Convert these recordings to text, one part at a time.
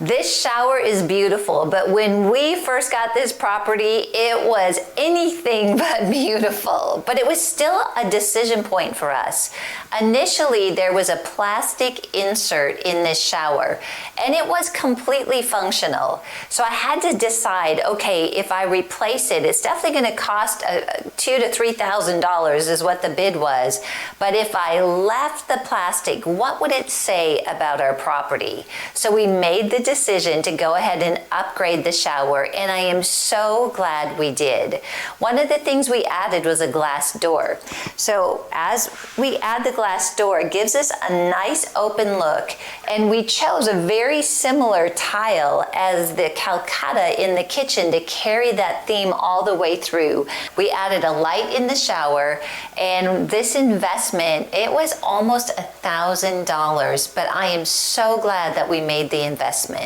This shower is beautiful, but when we first got this property, it was anything but beautiful. But it was still a decision point for us. Initially, there was a plastic insert in this shower, and it was completely functional. So I had to decide, okay, if I replace it, it's definitely going to cost $2,000 to $3,000 is what the bid was. But if I left the plastic, what would it say about our property? So we made the decision to go ahead and upgrade the shower, and I am so glad we did. One of the things we added was a glass door. So as we add the glass door, it gives us a nice open look, and we chose a very similar tile as the Calcutta in the kitchen to carry that theme all the way through. We added a light in the shower, and this investment, it was almost $1,000, but I am so glad that we made the investment.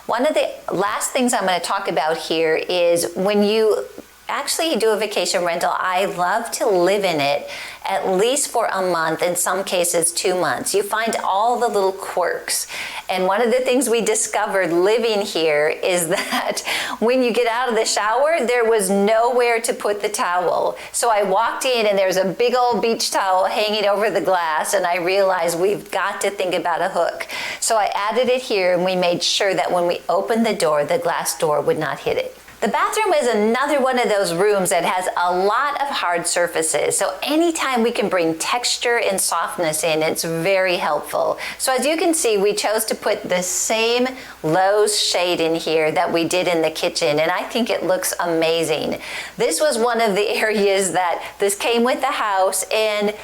One of the last things I'm going to talk about here is when you actually do a vacation rental, I love to live in it at least for a month, in some cases 2 months. You find all the little quirks. And one of the things we discovered living here is that when you get out of the shower, there was nowhere to put the towel. So I walked in and there's a big old beach towel hanging over the glass, and I realized we've got to think about a hook. So I added it here, and we made sure that when we opened the door, the glass door would not hit it. The bathroom is another one of those rooms that has a lot of hard surfaces. So anytime we can bring texture and softness in, it's very helpful. So as you can see, we chose to put the same Lowe's shade in here that we did in the kitchen, and I think it looks amazing. This was one of the areas that this came with the house, and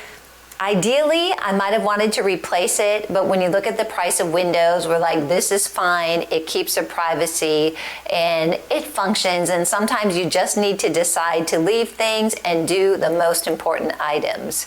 ideally, I might have wanted to replace it, but when you look at the price of windows, we're like, this is fine. It keeps your privacy and it functions. And sometimes you just need to decide to leave things and do the most important items.